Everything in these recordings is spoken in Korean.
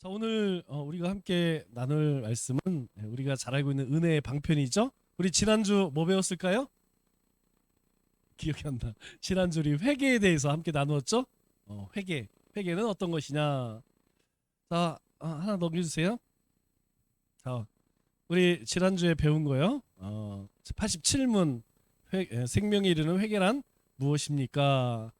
자, 오늘 우리가 함께 나눌 말씀은 우리가 잘 알고 있는 은혜의 방편이죠. 우리 지난주 뭐 배웠을까요? 기억이 안 나. 지난주 우리 회개에 대해서 함께 나누었죠. 회개. 회개는 어떤 것이냐. 자, 하나 넘겨주세요. 자, 우리 지난주에 배운 거요. 87문 생명에 이르는 회개란 무엇입니까?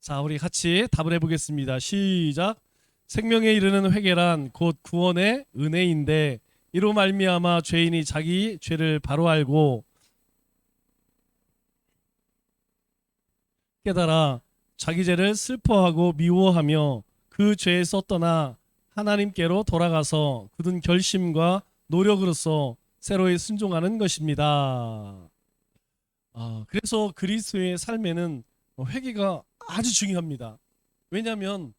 자, 우리 같이 답을 해보겠습니다. 시작. 생명에 이르는 회개란 곧 구원의 은혜인데 이로 말미암아 죄인이 자기 죄를 바로 알고 깨달아 자기 죄를 슬퍼하고 미워하며 그 죄에서 떠나 하나님께로 돌아가서 굳은 결심과 노력으로서 새로이 순종하는 것입니다. 그래서 그리스도의 삶에는 회개가 아주 중요합니다. 왜냐하면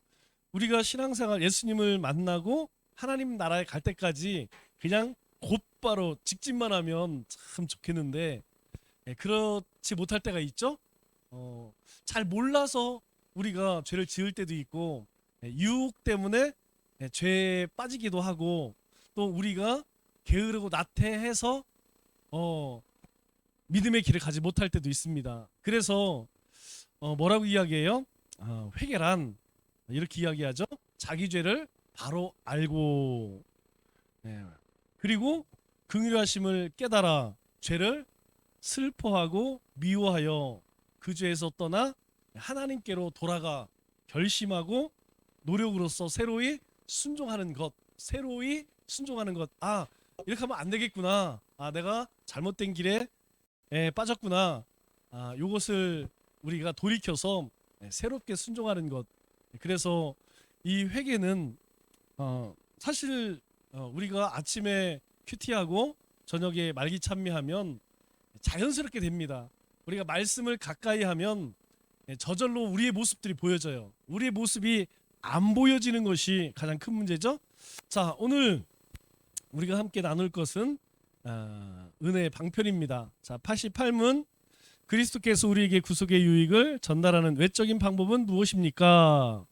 우리가 신앙생활 예수님을 만나고 하나님 나라에 갈 때까지 그냥 곧바로 직진만 하면 참 좋겠는데 그렇지 못할 때가 있죠. 잘 몰라서 우리가 죄를 지을 때도 있고 유혹 때문에 죄에 빠지기도 하고 또 우리가 게으르고 나태해서 믿음의 길을 가지 못할 때도 있습니다. 그래서 뭐라고 이야기해요? 회개란 이렇게 이야기하죠. 자기 죄를 바로 알고 그리고 긍휼하심을 깨달아 죄를 슬퍼하고 미워하여 그 죄에서 떠나 하나님께로 돌아가 결심하고 노력으로서 새로이 순종하는 것. 새로이 순종하는 것. 이렇게 하면 안 되겠구나. 내가 잘못된 길에 빠졌구나. 요것을 우리가 돌이켜서 새롭게 순종하는 것. 그래서 이 회개는 사실 우리가 아침에 큐티하고 저녁에 말기찬미하면 자연스럽게 됩니다. 우리가 말씀을 가까이 하면 저절로 우리의 모습들이 보여져요. 우리의 모습이 안 보여지는 것이 가장 큰 문제죠. 자, 오늘 우리가 함께 나눌 것은 은혜의 방편입니다. 자, 88문 그리스도께서 우리에게 구속의 유익을 전달하는 외적인 방법은 무엇입니까?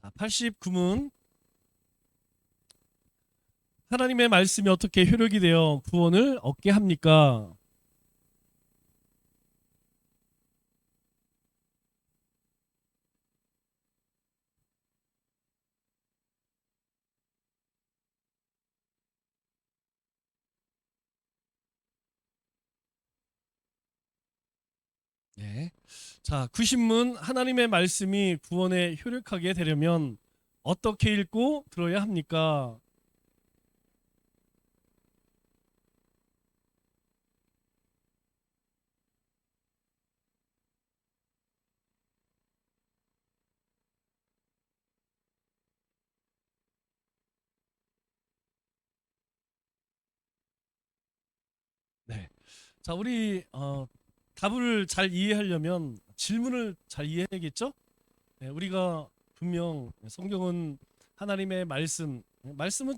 자, 89문 하나님의 말씀이 어떻게 효력이 되어 구원을 얻게 합니까? 네. 자, 90문 하나님의 말씀이 구원에 효력하게 되려면 어떻게 읽고 들어야 합니까? 네. 자, 우리 답을 잘 이해하려면 질문을 잘 이해해야겠죠? 네, 우리가 분명 성경은 하나님의 말씀은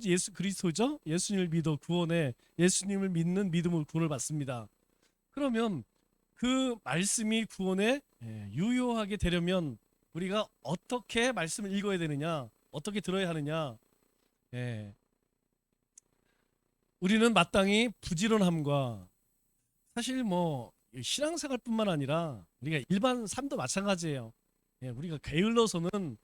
예수 그리스도죠. 예수님을 믿어 구원에 예수님을 믿는 믿음으로 구원을 받습니다. 그러면 그 말씀이 구원에 유효하게 되려면 우리가 어떻게 말씀을 읽어야 되느냐, 어떻게 들어야 하느냐. 예, 우리는 마땅히 부지런함과 사실 뭐 신앙생활뿐만 아니라 우리가 일반 삶도 마찬가지예요. 우리가 게을러서는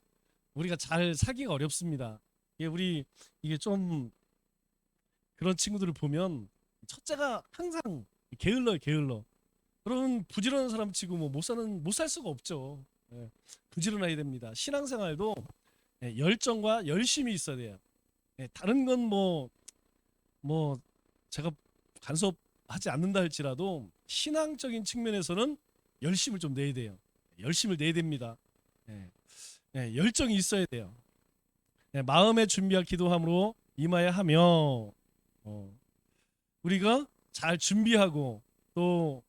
우리가 잘 살기가 어렵습니다. 우리 이게 좀 그런 친구들을 보면 첫째가 항상 게을러. 그런 부지런한 사람 치고 뭐 못 살 수가 없죠. 부지런해야 됩니다. 신앙생활도 열정과 열심이 있어야 돼요. 다른 건 뭐 제가 간섭하지 않는다 할지라도 신앙적인 측면에서는 열심을 좀 내야 돼요. 열심을 내야 됩니다. 예, 열정이 있어야 돼요. 마음의 준비와 기도함으로 임하여 하며 우리가 잘 준비하고 또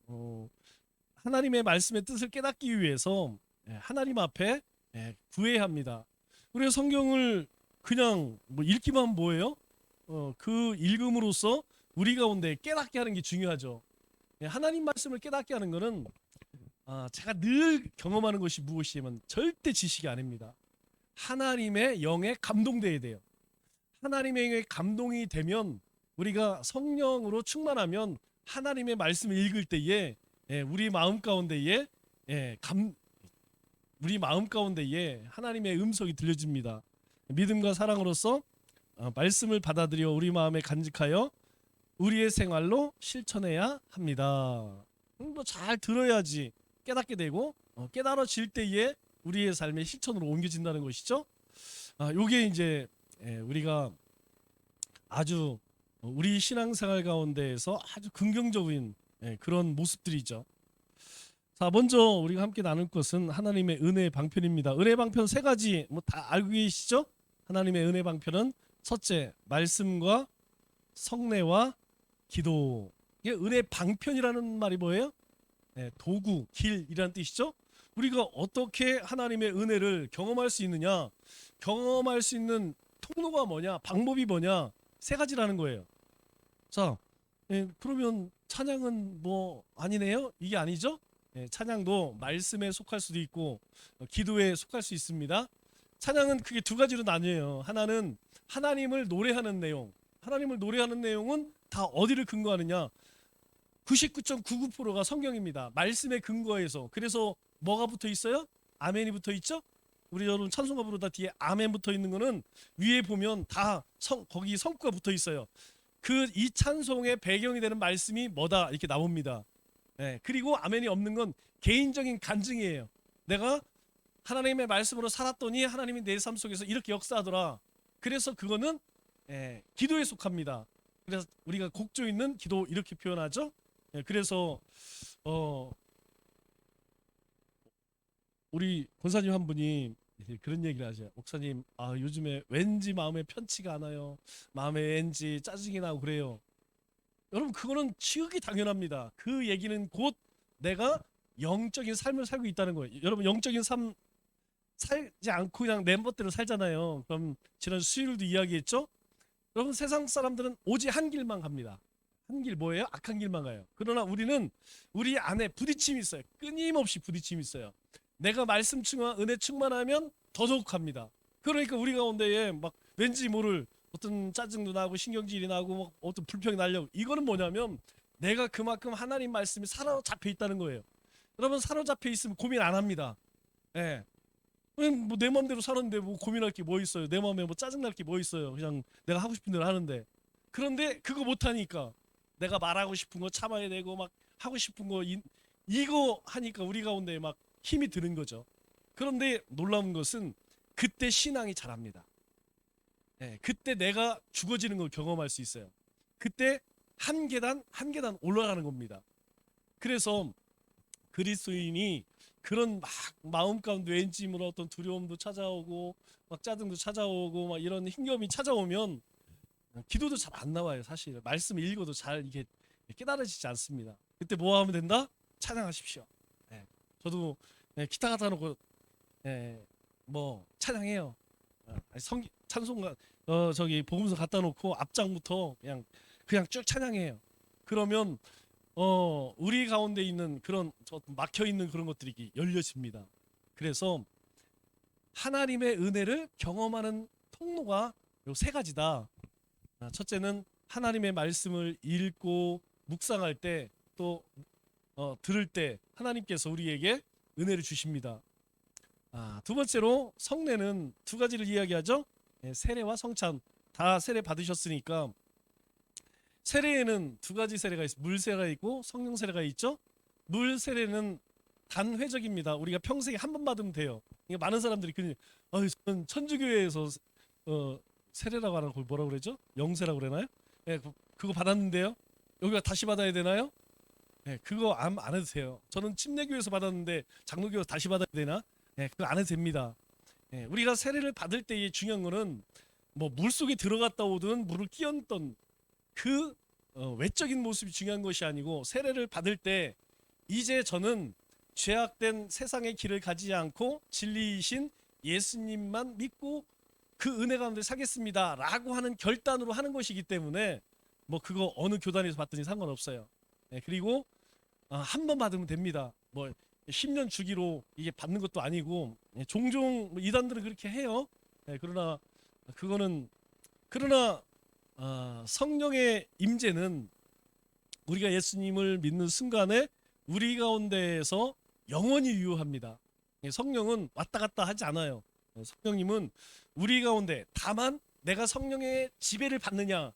하나님의 말씀의 뜻을 깨닫기 위해서 하나님 앞에 구해야 합니다. 우리가 성경을 그냥 뭐 읽기만 하면 뭐예요? 그 읽음으로써 우리 가운데 깨닫게 하는 게 중요하죠. 하나님 말씀을 깨닫게 하는 것은 제가 늘 경험하는 것이 무엇이면 절대 지식이 아닙니다. 하나님의 영에 감동돼야 돼요. 하나님의 영에 감동이 되면 우리가 성령으로 충만하면 하나님의 말씀을 읽을 때에 우리 마음 가운데에 우리 마음 가운데에 하나님의 음성이 들려집니다. 믿음과 사랑으로서 말씀을 받아들여 우리 마음에 간직하여 우리의 생활로 실천해야 합니다. 잘 들어야지 깨닫게 되고 깨달아질 때에 우리의 삶의 실천으로 옮겨진다는 것이죠. 요게 이제 우리가 아주 우리 신앙생활 가운데에서 아주 긍정적인 그런 모습들이죠. 자, 먼저 우리가 함께 나눌 것은 하나님의 은혜의 방편입니다. 은혜 방편 세 가지 뭐 다 알고 계시죠? 하나님의 은혜 방편은 첫째, 말씀과 성례와 기도. 이게 은혜 방편이라는 말이 뭐예요? 도구, 길이라는 뜻이죠. 우리가 어떻게 하나님의 은혜를 경험할 수 있느냐? 경험할 수 있는 통로가 뭐냐? 방법이 뭐냐? 세 가지라는 거예요. 자, 그러면 찬양은 뭐 아니네요? 이게 아니죠? 찬양도 말씀에 속할 수도 있고 기도에 속할 수 있습니다. 찬양은 크게 두 가지로 나뉘어요. 하나는 하나님을 노래하는 내용. 하나님을 노래하는 내용은 다 어디를 근거하느냐? 99.99%가 성경입니다. 말씀에 근거해서. 그래서 뭐가 붙어 있어요? 아멘이 붙어 있죠? 우리 여러분 찬송가 부르다 뒤에 아멘 붙어 있는 거는 위에 보면 다 거기 성구가 붙어 있어요. 이 찬송의 배경이 되는 말씀이 뭐다 이렇게 나옵니다. 그리고 아멘이 없는 건 개인적인 간증이에요. 내가 하나님의 말씀으로 살았더니 하나님이 내 삶 속에서 이렇게 역사하더라. 그래서 그거는 기도에 속합니다. 그래서 우리가 곡조 있는 기도 이렇게 표현하죠. 그래서 우리 권사님 한 분이 그런 얘기를 하죠. 목사님, 요즘에 왠지 마음에 편치가 않아요. 마음에 왠지 짜증이 나고 그래요. 여러분, 그거는 지극히 당연합니다. 그 얘기는 곧 내가 영적인 삶을 살고 있다는 거예요. 여러분, 영적인 삶 살지 않고 그냥 내 멋대로 살잖아요. 그럼 지난 수요일도 이야기했죠. 여러분, 세상 사람들은 오직 한 길만 갑니다. 한 길 뭐예요? 악한 길만 가요. 그러나 우리는 우리 안에 부딪힘이 있어요. 끊임없이 부딪힘이 있어요. 내가 말씀 충만, 은혜 충만하면 더더욱 합니다. 그러니까 우리 가운데에 막 왠지 모를 어떤 짜증도 나고 신경질이 나고 막 어떤 불평이 나려고. 이거는 뭐냐면 내가 그만큼 하나님 말씀이 사로잡혀 있다는 거예요. 여러분, 사로잡혀 있으면 고민 안 합니다. 뭐내 마음대로 사는데 뭐 고민할 게 뭐 있어요? 내 마음에 뭐 짜증 날 게 뭐 있어요? 그냥 내가 하고 싶은 대로 하는데. 그런데 그거 못 하니까 내가 말하고 싶은 거 참아야 되고 막 하고 싶은 거 이거 하니까 우리 가운데 막 힘이 드는 거죠. 그런데 놀라운 것은 그때 신앙이 자랍니다. 그때 내가 죽어지는 걸 경험할 수 있어요. 그때 한 계단 한 계단 올라가는 겁니다. 그래서 그리스도인이 그런 막 마음 가운데 왠지 뭐 어떤 두려움도 찾아오고 막 짜증도 찾아오고 막 이런 힘겨움이 찾아오면 기도도 잘 안 나와요. 사실 말씀 읽어도 잘 이게 깨달아지지 않습니다. 그때 뭐 하면 된다? 찬양하십시오. 저도 기타 갖다 놓고 뭐 찬양해요. 찬송가 저기 복음서 갖다 놓고 앞장부터 그냥 쭉 찬양해요. 그러면 우리 가운데 있는 그런 막혀 있는 그런 것들이 열려집니다. 그래서 하나님의 은혜를 경험하는 통로가 요 세 가지다. 첫째는 하나님의 말씀을 읽고 묵상할 때 또 들을 때 하나님께서 우리에게 은혜를 주십니다. 두 번째로 성례는 두 가지를 이야기하죠. 세례와 성찬 다 세례 받으셨으니까 세례에는 두 가지 세례가 있어. 물 세례가 있고 성령 세례가 있죠. 물 세례는 단회적입니다. 우리가 평생에 한 번 받으면 돼요. 많은 사람들이 저는 천주교회에서 세례라고 하는 걸 뭐라고 그러죠? 영세라고 그러나요? 그거 받았는데요. 여기가 다시 받아야 되나요? 그거 안 해도 돼요. 저는 침례교에서 받았는데 장로교에서 다시 받아야 되나? 그거 안 해도 됩니다. 우리가 세례를 받을 때의 중요한 거는 뭐 물속에 들어갔다 오든 물을 끼얹던 그 외적인 모습이 중요한 것이 아니고 세례를 받을 때 이제 저는 죄악된 세상의 길을 가지 않고 진리이신 예수님만 믿고 그 은혜 가운데 살겠습니다라고 하는 결단으로 하는 것이기 때문에 뭐 그거 어느 교단에서 받든지 상관없어요. 그리고 한 번 받으면 됩니다. 뭐 10년 주기로 이게 받는 것도 아니고 종종 뭐 이단들은 그렇게 해요. 그러나 그거는 그러나 성령의 임재는 우리가 예수님을 믿는 순간에 우리 가운데에서 영원히 유효합니다. 성령은 왔다 갔다 하지 않아요. 성령님은 우리 가운데, 다만 내가 성령의 지배를 받느냐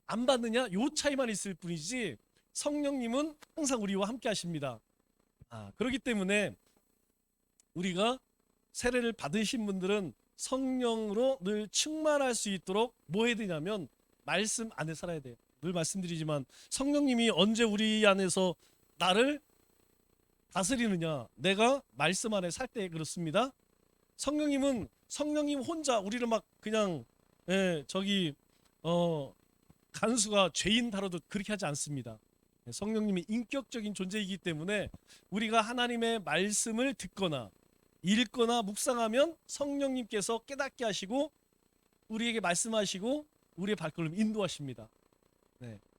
안 받느냐 요 차이만 있을 뿐이지 성령님은 항상 우리와 함께 하십니다. 그렇기 때문에 우리가 세례를 받으신 분들은 성령으로 늘 충만할 수 있도록 뭐 해야 되냐면 말씀 안에 살아야 돼요. 늘 말씀드리지만 성령님이 언제 우리 안에서 나를 다스리느냐, 내가 말씀 안에 살 때 그렇습니다. 성령님은 성령님 혼자 우리를 막 그냥 저기 간수가 죄인 다뤄도 그렇게 하지 않습니다. 성령님이 인격적인 존재이기 때문에 우리가 하나님의 말씀을 듣거나 읽거나 묵상하면 성령님께서 깨닫게 하시고 우리에게 말씀하시고 우리의 발걸음 인도하십니다.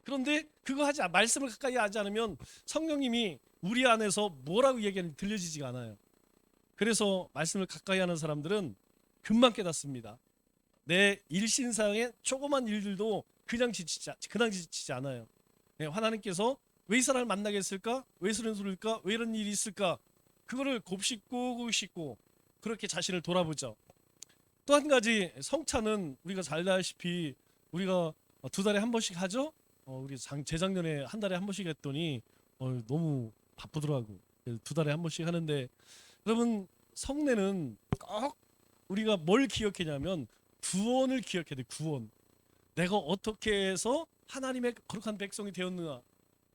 그런데 그거 말씀을 가까이 하지 않으면 성령님이 우리 안에서 뭐라고 얘기하는지 들려지지가 않아요. 그래서 말씀을 가까이 하는 사람들은 금방 깨닫습니다. 내 일신상의 조그만 일들도 그냥 지치지 않아요. 하나님께서 왜 이 사람을 만나게 했을까? 왜 이런 소리일까? 왜 이런 일이 있을까? 그거를 곱씹고 그렇게 자신을 돌아보죠. 또 한 가지, 성찬은 우리가 잘 알다시피 우리가 2달에 한 번씩 하죠. 우리 재작년에 한 달에 한 번씩 했더니 너무 바쁘더라고. 2달에 한 번씩 하는데, 여러분 성례는 꼭 우리가 뭘 기억하냐면 구원을 기억해야 돼. 구원. 내가 어떻게 해서 하나님의 거룩한 백성이 되었느냐.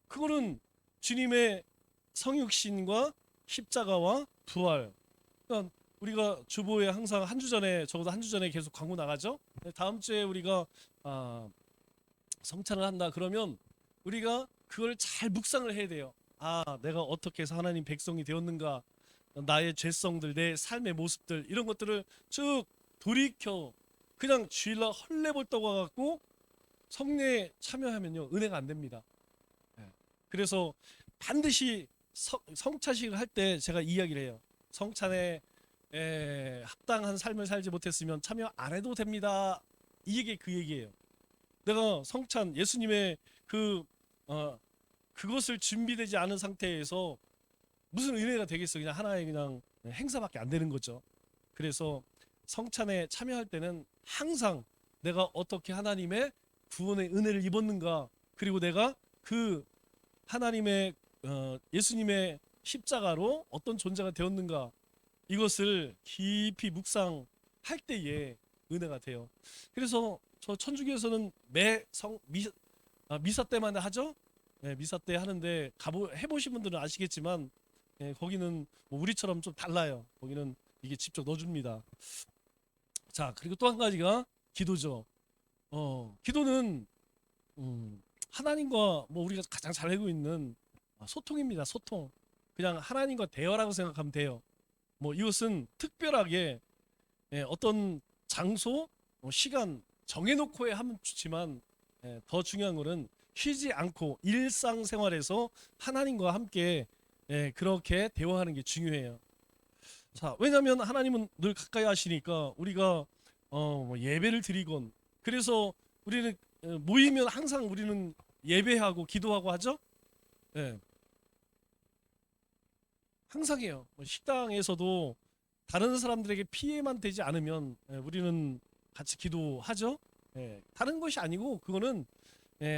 그거는 주님의 성육신과 십자가와 부활. 그러니까 우리가 주보에 항상 한 주 전에, 적어도 한 주 전에 계속 광고 나가죠. 다음 주에 우리가 성찬을 한다 그러면 우리가 그걸 잘 묵상을 해야 돼요. 내가 어떻게 해서 하나님 백성이 되었는가, 나의 죄성들, 내 삶의 모습들, 이런 것들을 쭉 돌이켜 그냥 주일날 헐레벌떡 와갖고 성례에 참여하면요 은혜가 안 됩니다. 그래서 반드시 성찬식을 할 때 제가 이야기를 해요. 성찬에 합당한 삶을 살지 못했으면 참여 안 해도 됩니다. 이게 그 얘기예요. 내가 성찬, 예수님의 그것을 준비되지 않은 상태에서 무슨 은혜가 되겠어? 그냥 하나의 그냥 행사밖에 안 되는 거죠. 그래서 성찬에 참여할 때는 항상 내가 어떻게 하나님의 구원의 은혜를 입었는가, 그리고 내가 그 하나님의 예수님의 십자가로 어떤 존재가 되었는가, 이것을 깊이 묵상할 때에 은혜가 돼요. 그래서 저 천주교에서는 미사 때만 하죠. 미사 때 하는데 해보신 분들은 아시겠지만 거기는 뭐 우리처럼 좀 달라요. 거기는 이게 직접 넣어줍니다. 자, 그리고 또 한 가지가 기도죠. 기도는 하나님과 뭐 우리가 가장 잘 알고 있는 소통입니다. 소통. 그냥 하나님과 대화라고 생각하면 돼요. 뭐 이것은 특별하게 어떤 장소, 시간 정해놓고 하면 좋지만 더 중요한 거는 쉬지 않고 일상생활에서 하나님과 함께 그렇게 대화하는 게 중요해요. 자, 왜냐하면 하나님은 늘 가까이 하시니까 우리가 뭐 예배를 드리건, 그래서 우리는 모이면 항상 우리는 예배하고 기도하고 하죠. 예. 항상이에요. 뭐 식당에서도 다른 사람들에게 피해만 되지 않으면 우리는 같이 기도하죠. 다른 것이 아니고 그거는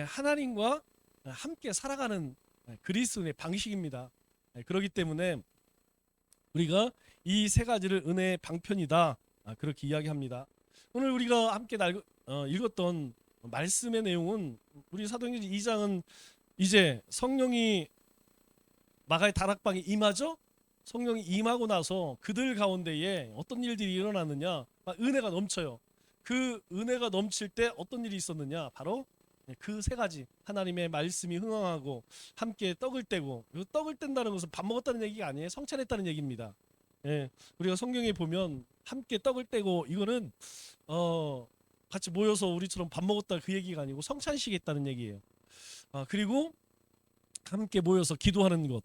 하나님과 함께 살아가는 그리스도의 방식입니다. 그렇기 때문에 우리가 이 세 가지를 은혜의 방편이다, 그렇게 이야기합니다. 오늘 우리가 함께 읽었던 말씀의 내용은, 우리 사도행전 2장은 이제 성령이 마가의 다락방에 임하죠. 성령이 임하고 나서 그들 가운데에 어떤 일들이 일어나느냐, 은혜가 넘쳐요. 그 은혜가 넘칠 때 어떤 일이 있었느냐, 바로 그 세 가지, 하나님의 말씀이 흥황하고 함께 떡을 떼고, 떡을 뗀다는 것은 밥 먹었다는 얘기가 아니에요. 성찬했다는 얘기입니다. 예, 우리가 성경에 보면 함께 떡을 떼고 이거는 같이 모여서 우리처럼 밥 먹었다 그 얘기가 아니고 성찬식이 있다는 얘기예요. 그리고 함께 모여서 기도하는 것.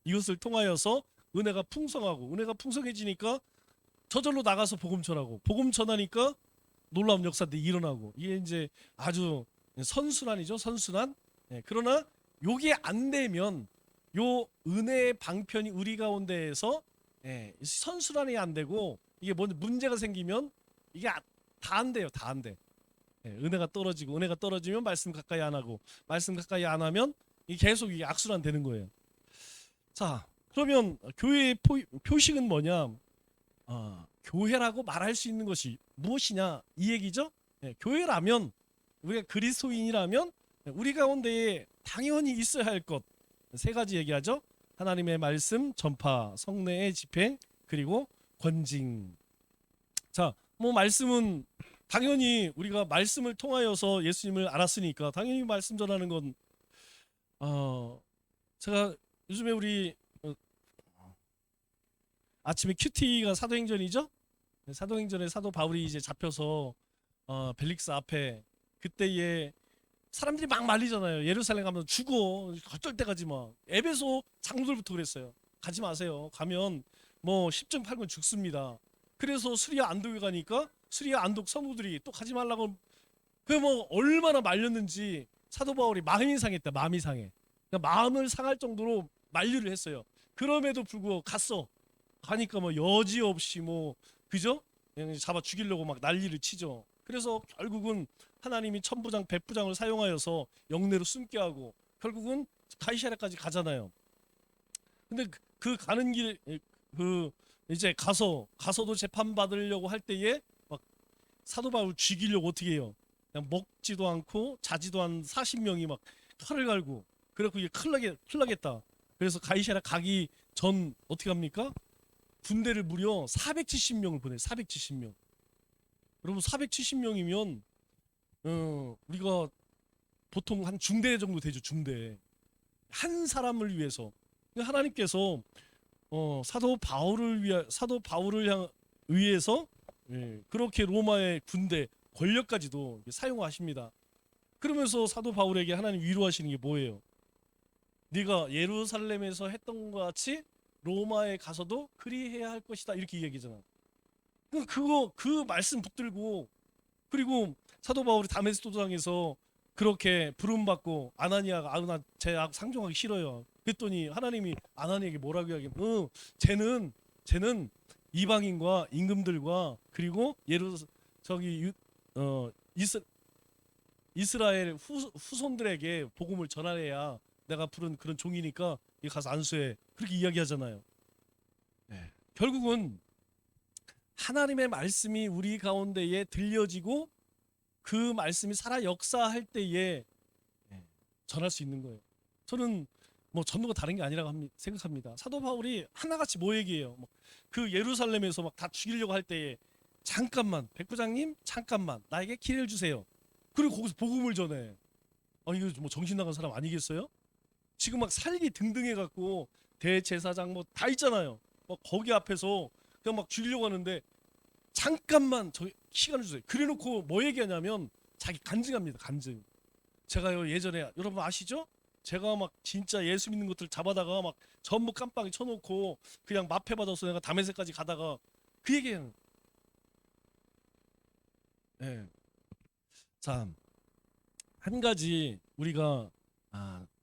이것을 통하여서 은혜가 풍성하고 은혜가 풍성해지니까 저절로 나가서 복음 전하고 복음 전하니까 놀라운 역사들이 일어나고 이게 이제 아주 선순환이죠. 선순환. 예, 그러나 요게 안 되면 요 은혜의 방편이 우리 가운데에서 선순환이 안 되고 이게 뭔 문제가 생기면 이게 다 안 돼요. 다 안 돼. 은혜가 떨어지고 은혜가 떨어지면 말씀 가까이 안 하고 말씀 가까이 안 하면 이게 계속 이게 악순환 되는 거예요. 자, 그러면 교회의 표식은 뭐냐? 교회라고 말할 수 있는 것이 무엇이냐 이 얘기죠. 교회라면 우리가 그리스도인이라면 우리 가운데에 당연히 있어야 할 것 세 가지 얘기하죠. 하나님의 말씀 전파, 성례의 집행, 그리고 권징. 자, 뭐 말씀은 당연히 우리가 말씀을 통하여서 예수님을 알았으니까 당연히 말씀 전하는 건 제가 요즘에 우리 아침에 큐티가 사도행전이죠. 사도행전에 사도 바울이 이제 잡혀서 벨릭스 앞에 그때에 사람들이 막 말리잖아요. 예루살렘 가면 죽어. 어쩔 때까지 막. 에베소 장로들부터 그랬어요. 가지 마세요. 가면 뭐 10중 8군 죽습니다. 그래서 수리아 안독에 가니까 수리아 안독 성도들이 또 가지 말라고 그 뭐 얼마나 말렸는지 사도 바울이 마음이 상했다. 마음이 상해. 그러니까 마음을 상할 정도로 만류를 했어요. 그럼에도 불구하고 갔어. 가니까 뭐 여지없이 뭐 그죠? 그냥 잡아 죽이려고 막 난리를 치죠. 그래서 결국은 하나님이 천부장 백부장을 사용하여서 영내로 숨게 하고 결국은 가이사랴까지 가잖아요. 근데 그 가는 길 그 이제 가서도 재판 받으려고 할 때에 막 사도 바울 죽이려고 어떻게 해요? 그냥 먹지도 않고 자지도 않은 40명이 막 칼을 갈고 그래갖고 이게 큰일 나겠다. 그래서 가이사랴 가기 전 어떻게 합니까? 군대를 무려 470명을 보내. 470명. 여러분 470명이면 우리가 보통 한 중대 정도 되죠. 중대. 한 사람을 위해서 하나님께서 사도 바울을 위해서 그렇게 로마의 군대 권력까지도 사용하십니다. 그러면서 사도 바울에게 하나님 위로하시는 게 뭐예요? 네가 예루살렘에서 했던 것 같이 로마에 가서도 그리해야 할 것이다 이렇게 이야기잖아. 그 말씀 붙들고 그리고 사도 바울이 다메섹 도상에서 그렇게 부름 받고 아나니아가 제 상종하기 싫어요. 그랬더니 하나님이 아나니에게 뭐라고 이야기하면 쟤는 이방인과 임금들과 그리고 저기 이스라엘 후손들에게 복음을 전하래야 내가 부른 그런 종이니까 가서 안수해. 그렇게 이야기하잖아요. 네. 결국은 하나님의 말씀이 우리 가운데에 들려지고 그 말씀이 살아 역사할 때에 전할 수 있는 거예요. 저는 뭐 전도가 다른 게 아니라고 생각합니다. 사도 바울이 하나같이 뭐 얘기해요? 그 예루살렘에서 막 다 죽이려고 할 때에 잠깐만 백부장님 잠깐만 나에게 기회를 주세요. 그리고 거기서 복음을 전해. 이거 뭐 정신 나간 사람 아니겠어요? 지금 막 살기 등등해 갖고 대제사장 뭐 다 있잖아요. 거기 앞에서 그냥 막 죽이려고 하는데 잠깐만 저 시간을 주세요. 그래놓고 뭐 얘기하냐면 자기 간증합니다. 간증. 제가요 예전에 여러분 아시죠? 제가 막 진짜 예수 믿는 것들 잡아다가 막 전부 깜빡이 쳐놓고 그냥 마패 받아서 내가 다메섹까지 가다가 그 얘기는 예. 자, 한 가지 우리가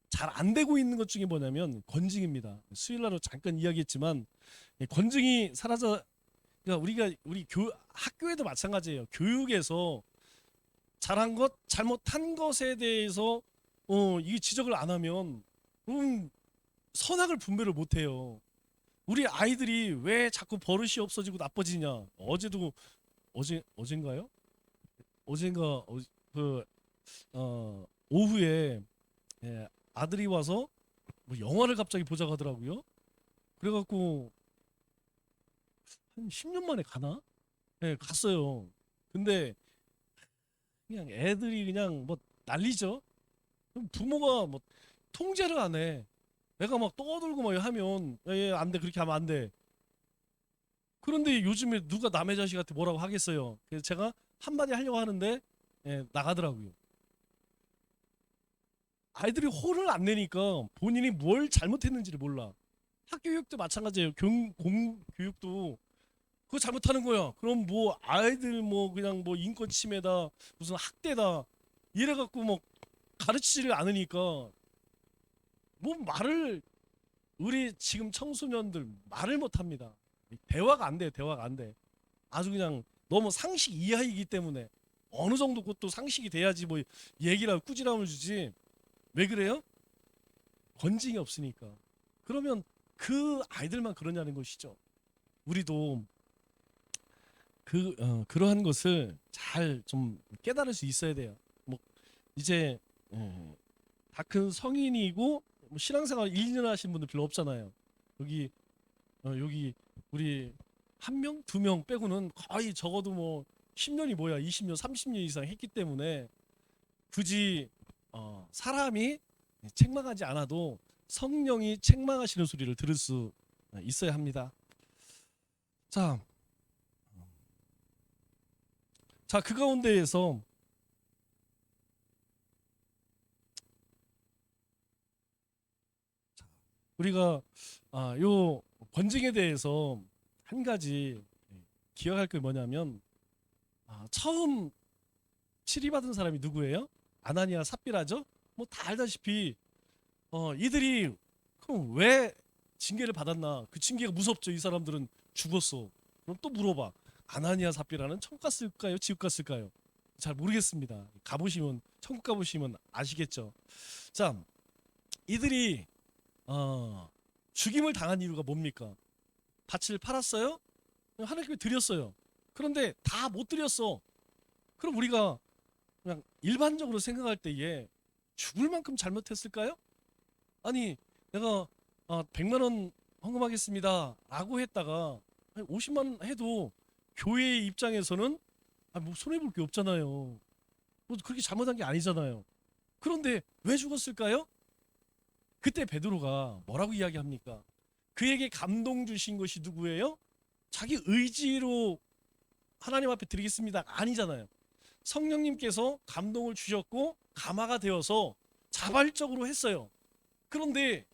잘 안 되고 있는 것 중에 뭐냐면 권징입니다. 수요일날로 잠깐 이야기했지만 권징이 사라져. 그러니까 우리 학교에도 마찬가지예요. 교육에서 잘한 것, 잘못한 것에 대해서 이게 지적을 안 하면 선악을 분별을 못 해요. 우리 아이들이 왜 자꾸 버릇이 없어지고 나빠지냐? 어젠가요? 어젠가 오후에 아들이 와서 뭐 영화를 갑자기 보자고 하더라고요. 그래갖고 한 10년 만에 가나? 네, 갔어요. 근데 그냥 애들이 그냥 뭐 난리죠. 부모가 뭐 통제를 안 해. 애가 막 떠들고 막 하면 안 돼. 그렇게 하면 안 돼. 그런데 요즘에 누가 남의 자식한테 뭐라고 하겠어요. 그래서 제가 한마디 하려고 하는데 나가더라고요. 아이들이 혼을 안 내니까 본인이 뭘 잘못했는지를 몰라. 학교 교육도 마찬가지예요. 공교육도 그거 잘못하는 거야. 그럼 뭐 아이들 뭐 그냥 뭐 인권 침해다 무슨 학대다 이래 갖고 뭐 가르치지를 않으니까 뭐 말을 우리 지금 청소년들 말을 못 합니다. 대화가 안 돼. 대화가 안 돼. 아주 그냥 너무 상식 이하이기 때문에 어느 정도 그것도 상식이 돼야지 뭐 얘기를 하고 꾸지람을 주지. 왜 그래요? 건징이 없으니까. 그러면 그 아이들만 그러냐는 것이죠. 우리도 그러한 것을 잘 좀 깨달을 수 있어야 돼요. 뭐 이제 다 큰 성인이고 뭐 신앙생활 1년 하신 분들 별로 없잖아요. 여기 여기 우리 한 명, 두 명 빼고는 거의 적어도 뭐 10년이 뭐야 20년, 30년 이상 했기 때문에 굳이 사람이 책망하지 않아도 성령이 책망하시는 소리를 들을 수 있어야 합니다. 자, 그 가운데에서 우리가 요 권징에 대해서 한 가지 기억할 게 뭐냐면 처음 치리받은 사람이 누구예요? 아나니아 삽비라죠? 뭐 다 알다시피 이들이 그럼 왜 징계를 받았나? 그 징계가 무섭죠. 이 사람들은 죽었어. 그럼 또 물어봐. 아나니아 삽비라는 천국 갔을까요? 지옥 갔을까요? 잘 모르겠습니다. 가보시면 천국 가보시면 아시겠죠. 자, 이들이 죽임을 당한 이유가 뭡니까? 밭을 팔았어요? 하나님께 드렸어요. 그런데 다 못 드렸어. 그럼 우리가 그냥 일반적으로 생각할 때에 죽을 만큼 잘못했을까요? 아니 내가 100만 원 헌금하겠습니다 라고 했다가 50만 원 해도 교회의 입장에서는 뭐 손해볼 게 없잖아요. 뭐 그렇게 잘못한 게 아니잖아요. 그런데 왜 죽었을까요? 그때 베드로가 뭐라고 이야기합니까? 그에게 감동 주신 것이 누구예요? 자기 의지로 하나님 앞에 드리겠습니다 아니잖아요. 성령님께서 감동을 주셨고 감화가 되어서 자발적으로 했어요. 그런데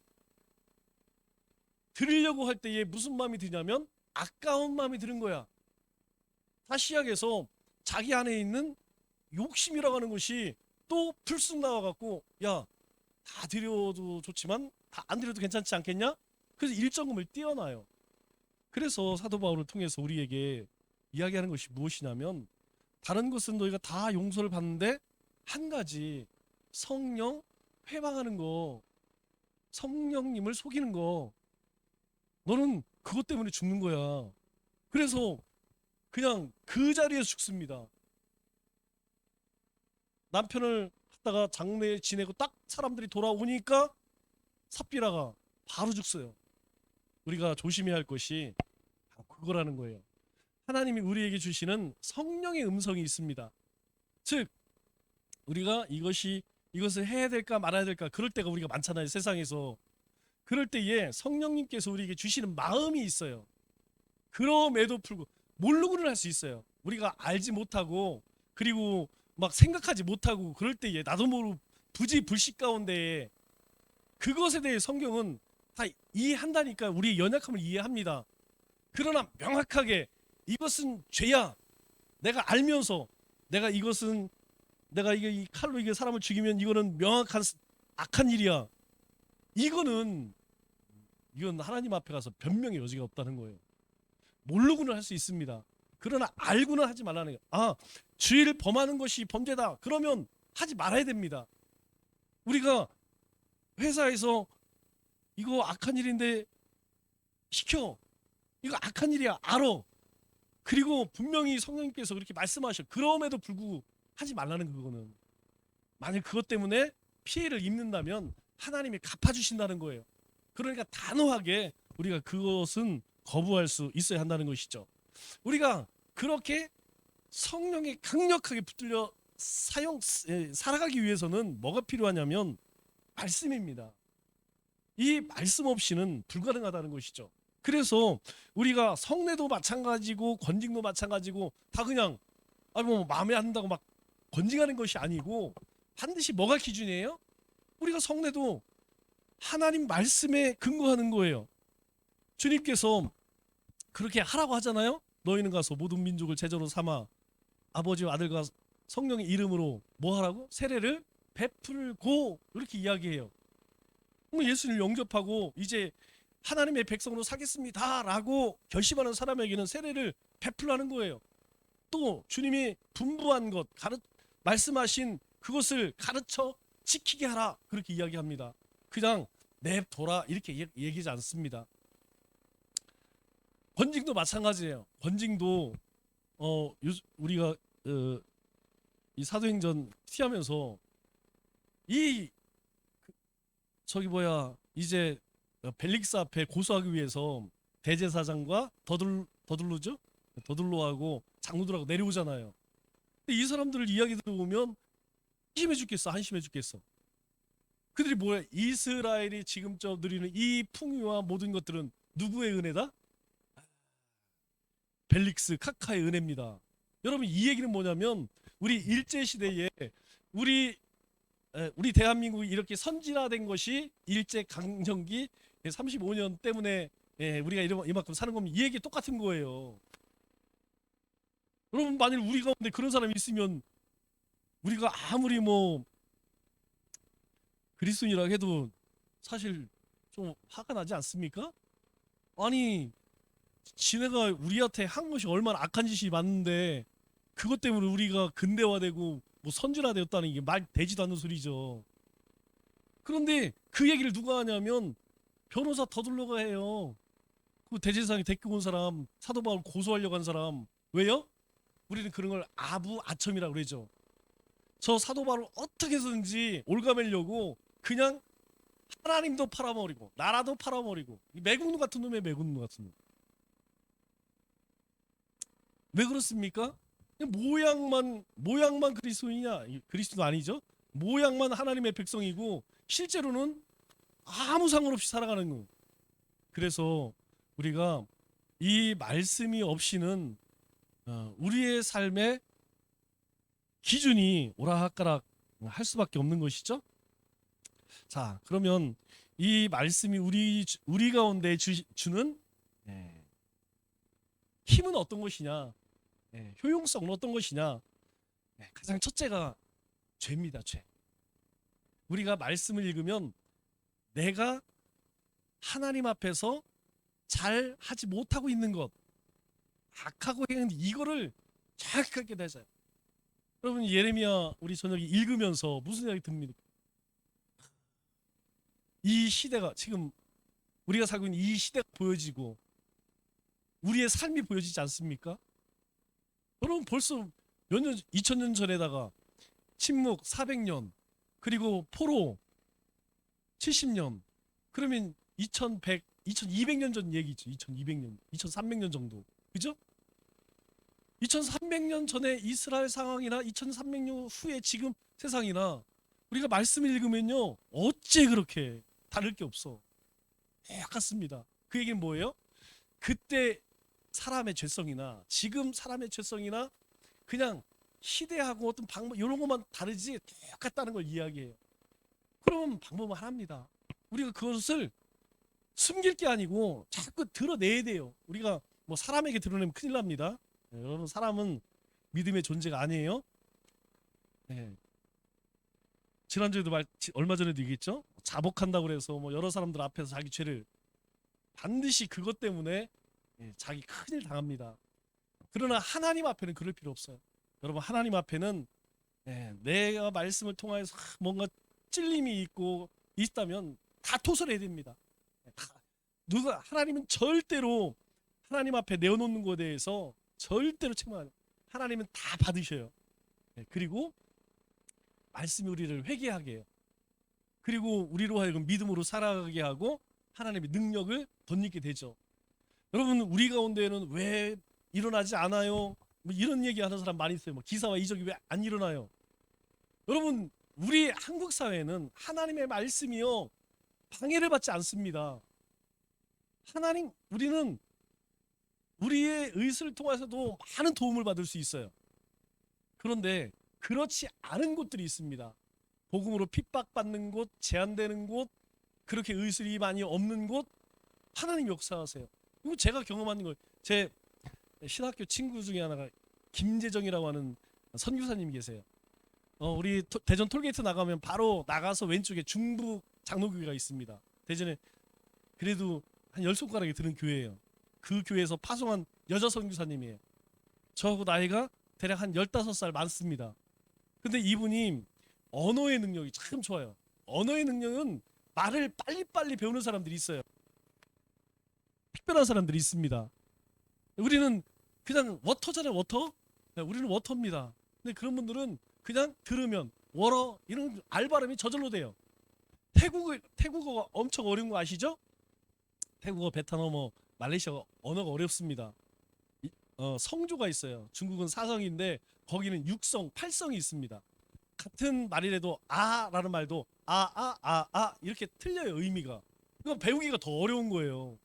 드리려고 할 때에 무슨 마음이 드냐면 아까운 마음이 드는 거야. 다시 시작해서 자기 안에 있는 욕심이라고 하는 것이 또 불쑥 나와갖고 야, 다 드려도 좋지만 다 안 드려도 괜찮지 않겠냐? 그래서 일정금을 띄어놔요. 그래서 사도 바울을 통해서 우리에게 이야기하는 것이 무엇이냐면 다른 것은 너희가 다 용서를 받는데 한 가지 성령 회방하는 거, 성령님을 속이는 거, 너는 그것 때문에 죽는 거야. 그래서 그냥 그 자리에서 죽습니다. 남편을 갖다가 장례 지내고 딱 사람들이 돌아오니까 삽비라가 바로 죽어요. 우리가 조심해야 할 것이 바로 그거라는 거예요. 하나님이 우리에게 주시는 성령의 음성이 있습니다. 즉 우리가 이것을 해야 될까 말아야 될까 그럴 때가 우리가 많잖아요. 세상에서. 그럴 때에 성령님께서 우리에게 주시는 마음이 있어요. 그럼에도 불구하고 모르고는 할 수 있어요. 우리가 알지 못하고 그리고 막 생각하지 못하고 그럴 때에 나도 모르고 부지불식 가운데 그것에 대해 성경은 다 이해한다니까. 우리의 연약함을 이해합니다. 그러나 명확하게 이것은 죄야. 내가 알면서 내가 이것은 내가 이게 이 칼로 이게 사람을 죽이면 이거는 명확한 악한 일이야. 이건 하나님 앞에 가서 변명의 여지가 없다는 거예요. 모르고는 할 수 있습니다. 그러나 알고는 하지 말라는 거예요. 죄를 범하는 것이 범죄다. 그러면 하지 말아야 됩니다. 우리가 회사에서 이거 악한 일인데 시켜. 이거 악한 일이야. 알아. 그리고 분명히 성령님께서 그렇게 말씀하셔. 그럼에도 불구하고 하지 말라는 그거는. 만약 그것 때문에 피해를 입는다면 하나님이 갚아주신다는 거예요. 그러니까 단호하게 우리가 그것은 거부할 수 있어야 한다는 것이죠. 우리가 그렇게 성령에 강력하게 붙들려 살아가기 위해서는 뭐가 필요하냐면 말씀입니다. 이 말씀 없이는 불가능하다는 것이죠. 그래서 우리가 성례도 마찬가지고 건징도 마찬가지고 다 그냥 뭐 마음에 안 든다고 막 건징하는 것이 아니고 반드시 뭐가 기준이에요? 우리가 성례도 하나님 말씀에 근거하는 거예요. 주님께서 그렇게 하라고 하잖아요. 너희는 가서 모든 민족을 제자로 삼아 아버지와 아들과 성령의 이름으로 뭐 하라고? 세례를 베풀고 이렇게 이야기해요. 그럼 예수님을 영접하고 이제 하나님의 백성으로 사겠습니다라고 결심하는 사람에게는 세례를 베풀라는 거예요. 또 주님이 분부한 것, 말씀하신 그것을 가르쳐 지키게 하라 그렇게 이야기합니다. 그냥 냅둬라 이렇게 얘기하지 않습니다. 권징도 마찬가지예요. 권징도 우리가 이 사도행전 티하면서 이 이제 벨릭스 앞에 고소하기 위해서 대제사장과 더둘로하고 장로들하고 내려오잖아요. 근데 이 사람들 이야기 들어보면 한심해 죽겠어. 그들이 뭐야? 이스라엘이 지금껏 누리는 이 풍요와 모든 것들은 누구의 은혜다? 벨릭스 카카의 은혜입니다. 여러분 이 얘기는 뭐냐면 우리 일제 시대에 우리 대한민국이 이렇게 선진화된 것이 일제 강점기 35년 때문에 우리가 이만큼 사는 거면 이 얘기 똑같은 거예요. 여러분 만일 우리 가운데 그런 사람이 있으면 우리가 아무리 뭐 그리스도인이라 해도 사실 좀 화가 나지 않습니까? 아니 지네가 우리한테 한 것이 얼마나 악한 짓이 많은데 그것 때문에 우리가 근대화되고 뭐 선진화되었다는 게 말 되지도 않는 소리죠. 그런데 그 얘기를 누가 하냐면 변호사 더둘러가 해요. 그 대제사장이 데리고 온 사람, 사도 바울 고소하려고 한 사람. 왜요? 우리는 그런 걸 아부아첨이라고 그러죠. 저 사도 바울을 어떻게 해서든지 올가매려고 그냥 하나님도 팔아버리고 나라도 팔아버리고 매국노 같은 놈의 매국노 같은 놈. 왜 그렇습니까? 모양만 그리스도이냐? 그리스도는 아니죠. 모양만 하나님의 백성이고 실제로는 아무 상관없이 살아가는 거. 그래서 우리가 이 말씀이 없이는 우리의 삶의 기준이 오락가락 할 수밖에 없는 것이죠. 자, 그러면 이 말씀이 우리 가운데 주는 힘은 어떤 것이냐? 효용성은 어떤 것이냐? 가장 첫째가 죄입니다. 죄. 우리가 말씀을 읽으면 내가 하나님 앞에서 잘 하지 못하고 있는 것, 악하고 행한 이거를 정확하게 되잖아요. 여러분 예레미야 우리 저녁에 읽으면서 무슨 생각이 듭니까? 이 시대가 지금 우리가 살고 있는 이 시대가 보여지고 우리의 삶이 보여지지 않습니까? 여러분 벌써 2000년 전에다가 침묵 400년 그리고 포로 70년 그러면 2200년 전 얘기죠. 2200년, 2300년 정도. 그죠? 2300년 전에 이스라엘 상황이나 2300년 후에 지금 세상이나 우리가 말씀을 읽으면요. 어째 그렇게 다를 게 없어. 똑같습니다. 그 얘기는 뭐예요? 그때 사람의 죄성이나 지금 사람의 죄성이나 그냥 시대하고 어떤 방법 이런 것만 다르지 똑같다는 걸 이야기해요. 그럼 방법은 하나입니다. 우리가 그것을 숨길 게 아니고 자꾸 드러내야 돼요. 우리가 뭐 사람에게 드러내면 큰일 납니다. 여러분 사람은 믿음의 존재가 아니에요. 네. 지난주에도 얼마 전에도 얘기했죠. 자복한다고 그래서 뭐 여러 사람들 앞에서 자기 죄를 반드시 그것 때문에 자기 큰일 당합니다. 그러나 하나님 앞에는 그럴 필요 없어요. 여러분 하나님 앞에는 내가 말씀을 통해서 뭔가 찔림이 있다면 다 토설해야 됩니다. 하나님은 절대로 하나님 앞에 내어놓는 것에 대해서 절대로 책망하지. 하나님은 다 받으셔요. 그리고 말씀이 우리를 회개하게 해요. 그리고 우리로 하여금 믿음으로 살아가게 하고 하나님의 능력을 덧입게 되죠. 여러분 우리 가운데에는 왜 일어나지 않아요? 뭐 이런 얘기하는 사람 많이 있어요. 뭐 기사와 이적이 왜 안 일어나요? 여러분 우리 한국 사회는 하나님의 말씀이요 방해를 받지 않습니다. 하나님, 우리는 우리의 의술을 통해서도 많은 도움을 받을 수 있어요. 그런데 그렇지 않은 곳들이 있습니다. 복음으로 핍박받는 곳, 제한되는 곳, 그렇게 의술이 많이 없는 곳, 하나님 역사하세요. 이거 제가 경험한 거예요. 제 신학교 친구 중에 하나가 김재정이라고 하는 선교사님이 계세요. 우리 대전 톨게이트 나가면 바로 나가서 왼쪽에 중부 장로교회가 있습니다. 대전에 그래도 한 10손가락에 드는 교회예요. 그 교회에서 파송한 여자 선교사님이에요. 저하고 나이가 대략 한 15살 많습니다. 근데 이분이 언어의 능력이 참 좋아요. 언어의 능력은 말을 빨리빨리 배우는 사람들이 있어요. 특별한 사람들이 있습니다. 우리는 그냥 워터잖아요. 워터. 네, 우리는 워터입니다. 근데 그런 분들은 그냥 들으면 워러 이런 알발음이 저절로 돼요. 태국어가 엄청 어려운 거 아시죠? 태국어, 베트남어, 말레이시아 언어가 어렵습니다. 성조가 있어요. 중국은 사성인데 거기는 6성, 8성이 있습니다. 같은 말이라도 아라는 말도 이렇게 틀려요. 의미가. 그건 배우기가 더 어려운 거예요.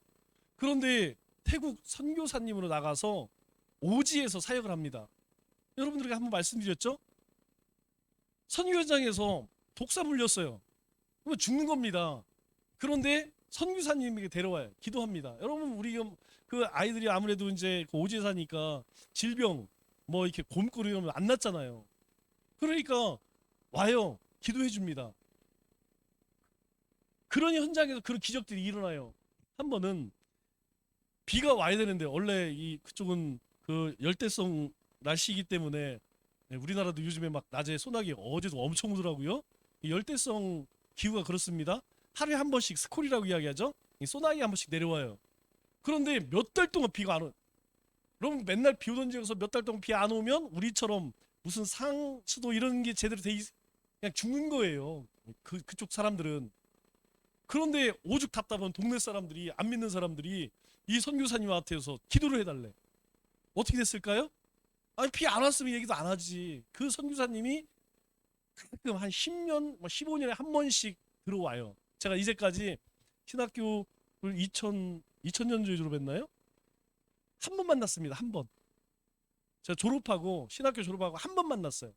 그런데 태국 선교사님으로 나가서 오지에서 사역을 합니다. 여러분들에게 한번 말씀드렸죠? 선교 현장에서 독사 물렸어요. 그러면 죽는 겁니다. 그런데 선교사님에게 데려와요. 기도합니다. 여러분, 우리 그 아이들이 아무래도 이제 그 오지에 사니까 질병 뭐 이렇게 곰고 이러면 안 낫잖아요. 그러니까 와요. 기도해 줍니다. 그런 현장에서 그런 기적들이 일어나요. 한 번은 비가 와야 되는데 원래 이 그쪽은 그 열대성 날씨이기 때문에 우리나라도 요즘에 막 낮에 소나기 어제도 엄청 오더라고요. 이 열대성 기후가 그렇습니다. 하루에 한 번씩 스콜이라고 이야기하죠. 이 소나기 한 번씩 내려와요. 그런데 몇 달 동안 비가 안 오. 그럼 맨날 비 오던 지역에서 몇 달 동안 비 안 오면 우리처럼 무슨 상수도 이런 게 제대로 그냥 죽는 거예요. 그쪽 사람들은. 그런데 오죽 답답한 동네 사람들이 안 믿는 사람들이 이 선교사님한테서 기도를 해달래. 어떻게 됐을까요? 아니 비 안 왔으면 얘기도 안 하지. 그 선교사님이 가끔 한 10년, 15년에 한 번씩 들어와요. 제가 이제까지 신학교를 2000년도에 졸업했나요? 한 번 만났습니다. 한 번. 제가 졸업하고 신학교 졸업하고 한 번 만났어요.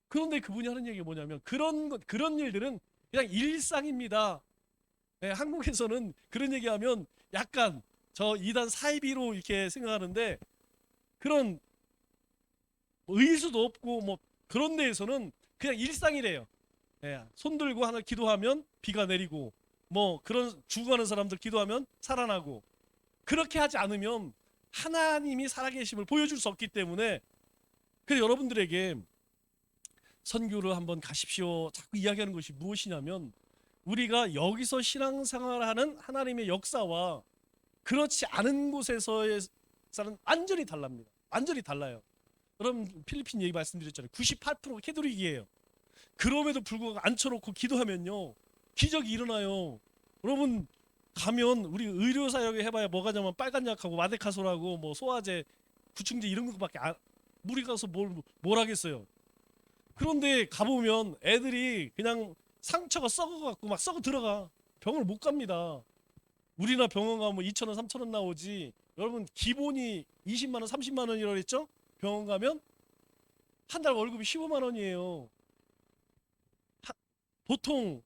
그런데 그분이 하는 얘기가 뭐냐면 그런 일들은 그냥 일상입니다. 네, 한국에서는 그런 얘기하면 약간 저 이단 사이비로 이렇게 생각하는데 그런 뭐 의수도 없고 뭐 그런 데에서는 그냥 일상이래요. 예, 손 들고 하나 기도하면 비가 내리고 뭐 그런 죽어가는 사람들 기도하면 살아나고 그렇게 하지 않으면 하나님이 살아계심을 보여줄 수 없기 때문에 그래서 여러분들에게 선교를 한번 가십시오. 자꾸 이야기하는 것이 무엇이냐면 우리가 여기서 신앙생활하는 하나님의 역사와 그렇지 않은 곳에서의 사는 완전히 달랍니다. 완전히 달라요. 여러분 필리핀 얘기 말씀드렸잖아요. 98%가 캐톨릭이에요. 그럼에도 불구하고 앉혀놓고 기도하면요 기적이 일어나요. 여러분 가면 우리 의료사역에 해봐야 뭐가 냐면 빨간 약하고 마데카솔하고 뭐 소화제, 구충제 이런 것밖에 물이 가서 뭘 하겠어요. 그런데 가보면 애들이 그냥 상처가 썩어갖고 막 썩어 들어가. 병을 못 갑니다. 우리나 병원 가면 2,000원, 3,000원 나오지. 여러분 기본이 20만 원, 30만 원이라고 그랬죠? 병원 가면 한 달 월급이 15만 원이에요. 보통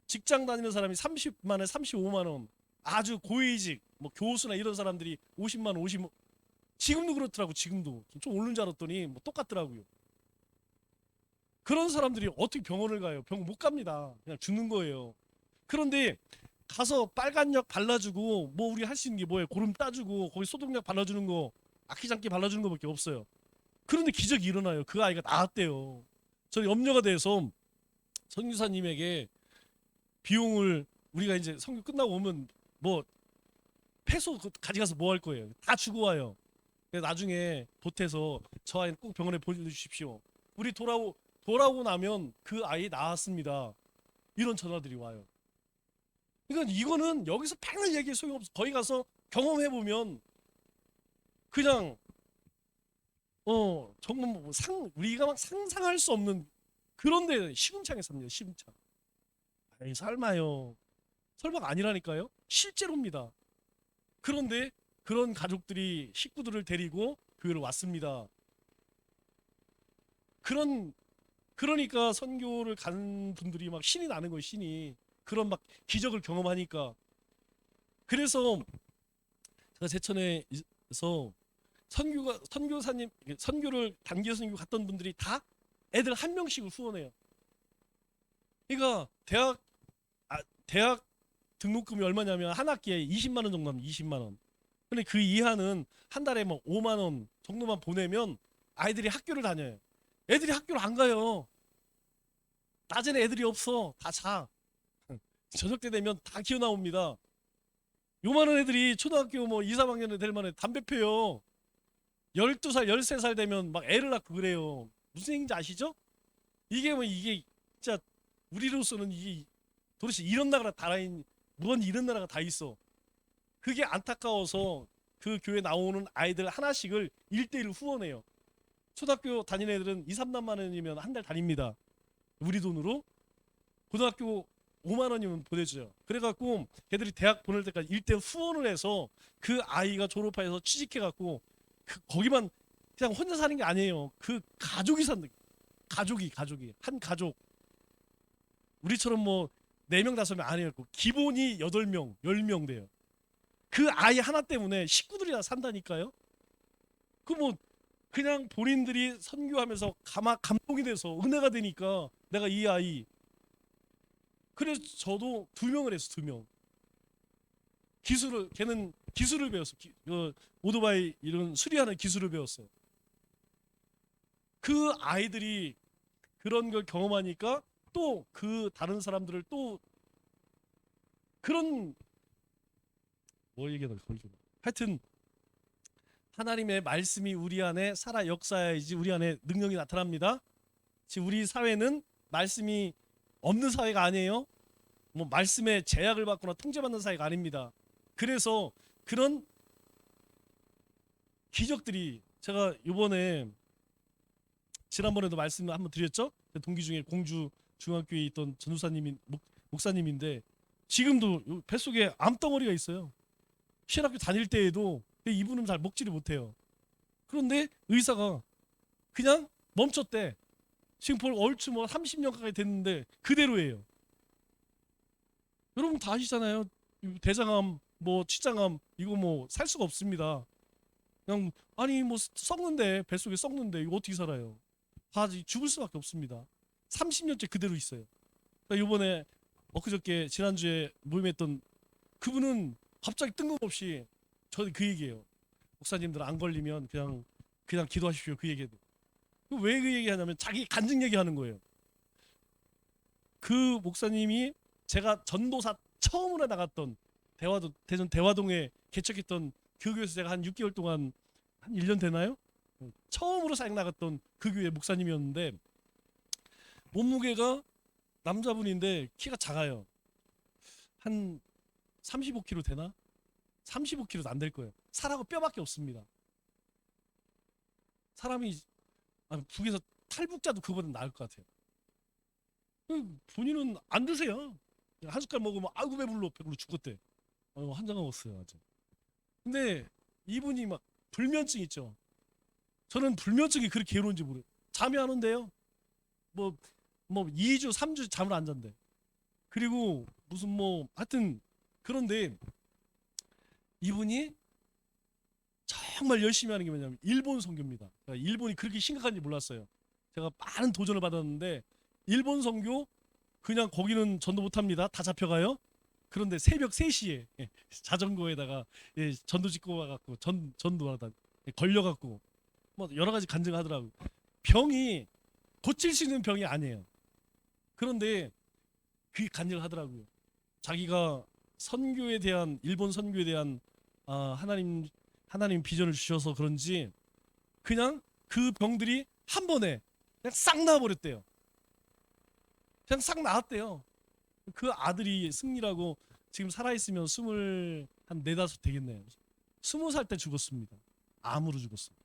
직장 다니는 사람이 30만 원, 35만 원. 아주 고위직, 뭐 교수나 이런 사람들이 50만 원, 50만 원. 지금도 그렇더라고. 지금도 좀 오른 줄 알았더니 뭐 똑같더라고요. 그런 사람들이 어떻게 병원을 가요? 병원 못 갑니다. 그냥 죽는 거예요. 그런데 가서 빨간 약 발라주고 뭐 우리 할 수 있는 게 뭐예요? 고름 따주고 거기 소독약 발라주는 거 아키장기 발라주는 거밖에 없어요. 그런데 기적이 일어나요. 그 아이가 나았대요. 저는 염려가 돼서 선교사님에게 비용을 우리가 이제 선교 끝나고 오면 뭐 폐소 가져가서 뭐 할 거예요? 다 주고 와요. 나중에 보태서 저 아이는 꼭 병원에 보내주십시오. 우리 돌아오고 나면 그 아이 나았습니다. 이런 전화들이 와요. 그러니까 이거는 여기서 팽을 얘기할 소용없어. 거기 가서 경험해 보면 그냥 정말 뭐 우리가 막 상상할 수 없는 그런데 시궁창에 삽니다. 시궁창. 아이 설마요. 설마가 아니라니까요. 실제로입니다. 그런데 그런 가족들이 식구들을 데리고 교회를 왔습니다. 그러니까 선교를 간 분들이 막 신이 나는 거예요. 신이. 그런 막 기적을 경험하니까. 그래서 제가 제천에서 선교사님 선교를 단기 선교 갔던 분들이 다 애들 한 명씩을 후원해요. 그러니까 대학 등록금이 얼마냐면 한 학기에 20만 원 정도 하면 20만 원. 근데 그 이하는 한 달에 뭐 5만 원 정도만 보내면 아이들이 학교를 다녀요. 애들이 학교를 안 가요. 낮에는 애들이 없어. 다 자. 저녁 때 되면 다 기어 나옵니다. 요만한 애들이 초등학교 뭐 2, 3학년에 될 만에 담배 피워요. 12살, 13살 되면 막 애를 낳고 그래요. 무슨 얘기인지 아시죠? 이게 진짜 우리로서는 이게 도대체 이런 나라가 뭔 이런 나라가 다 있어. 그게 안타까워서 그 교회 나오는 아이들 하나씩을 1대1 후원해요. 초등학교 다니는 애들은 2, 3만 원이면 한 달 다닙니다. 우리 돈으로. 고등학교 5만 원이면 보내줘요. 그래갖고 걔들이 대학 보낼 때까지 1대1 후원을 해서 그 아이가 졸업해서 취직해갖고 거기만 그냥 혼자 사는 게 아니에요. 그 가족이 산다. 가족이 한 가족. 우리처럼 뭐 4명 5명 아니에요. 기본이 8명 10명 돼요. 그 아이 하나 때문에 식구들이 다 산다니까요. 그 뭐 그냥 본인들이 선교하면서 감동이 돼서 은혜가 되니까 내가 이 아이. 그래서 저도 2명을 했어. 2명. 걔는 기술을 배웠어. 오토바이 이런 수리하는 기술을 배웠어요. 그 아이들이 그런 걸 경험하니까 또 그 다른 사람들을 또 그런 뭘 얘기하다 걸리죠. 하여튼 하나님의 말씀이 우리 안에 살아 역사야지 우리 안에 능력이 나타납니다. 지금 우리 사회는 말씀이 없는 사회가 아니에요. 뭐 말씀에 제약을 받거나 통제받는 사회가 아닙니다. 그래서 그런 기적들이 제가 이번에 지난번에도 말씀을 한번 드렸죠. 동기 중에 공주 중학교에 있던 전도사님이 목사님인데 지금도 뱃속에 암덩어리가 있어요. 신학교 다닐 때에도 이분은 잘 먹지를 못해요. 그런데 의사가 그냥 멈췄대. 지금 얼추 뭐 30년 가까이 됐는데 그대로예요. 여러분 다 아시잖아요. 대장암, 뭐 치장암 이거 뭐 살 수가 없습니다. 그냥 아니 뭐 썩는데 뱃속에 썩는데 이거 어떻게 살아요? 다 죽을 수밖에 없습니다. 30년째 그대로 있어요. 그러니까 이번에 엊그저께 지난주에 모임했던 그분은 갑자기 뜬금없이 저한테 그 얘기예요. 목사님들 안 걸리면 그냥 기도하십시오. 그 얘기해도. 왜 그 얘기하냐면 자기 간증 얘기하는 거예요. 그 목사님이 제가 전도사 처음으로 나갔던 대전 대화동에 개척했던 그 교회에서 제가 한 6개월 동안 한 1년 되나요? 처음으로 사역 나갔던 그 교회 목사님이었는데 몸무게가 남자분인데 키가 작아요. 한 35kg 되나? 35kg도 안 될 거예요. 살하고 뼈밖에 없습니다. 사람이 북에서 탈북자도 그보다 나을 것 같아요. 본인은 안 드세요. 한 숟갈 먹으면 아이고 배불러 죽겠대. 한 잔 먹었어요 아주. 근데 이분이 막 불면증 있죠. 저는 불면증이 그렇게 괴로운지 모르요. 잠이 안 온대요. 뭐 2주 3주 잠을 안 잔대. 그리고 무슨 뭐 하여튼 그런데 이분이 정말 열심히 하는 게 뭐냐면 일본 선교입니다. 그러니까 일본이 그렇게 심각한지 몰랐어요. 제가 많은 도전을 받았는데 일본 선교 그냥 거기는 전도 못합니다. 다 잡혀가요. 그런데 새벽 3시에 자전거에다가 전도 짓고 와갖고 전도하다 걸려갖고 뭐 여러 가지 간증하더라고. 병이 고칠 수 있는 병이 아니에요. 그런데 그 간증을 하더라고요. 자기가 일본 선교에 대한 하나님 비전을 주셔서 그런지 그냥 그 병들이 한 번에 그냥 싹 나와버렸대요. 그냥 싹 나왔대요. 그 아들이 승리라고 지금 살아있으면 24, 5 되겠네요. 20살 때 죽었습니다. 암으로 죽었어요.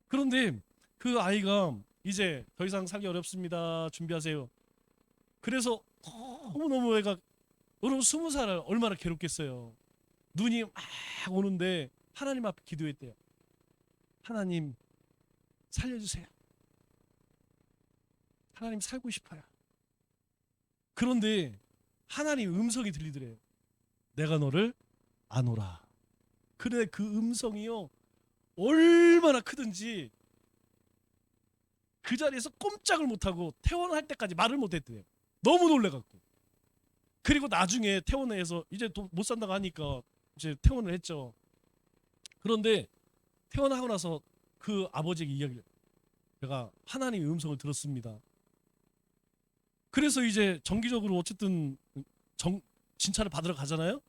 그런데 그 아이가 이제 더 이상 살기 어렵습니다. 준비하세요. 그래서 너무너무 애가 여러분 20살 얼마나 괴롭겠어요. 눈이 막 오는데 하나님 앞에 기도했대요. 하나님 살려주세요. 하나님 살고 싶어요. 그런데 하나님 음성이 들리더래요. 내가 너를 아노라. 그래 그 음성이요 얼마나 크든지 그 자리에서 꼼짝을 못하고 퇴원할 때까지 말을 못했대요. 너무 놀래갖고. 그리고 나중에 퇴원해서 이제 못 산다고 하니까 이제 퇴원을 했죠. 그런데 퇴원하고 나서 그 아버지에게 이야기를, 내가 하나님의 음성을 들었습니다. 그래서 이제 정기적으로 어쨌든 진찰을 받으러 가잖아요.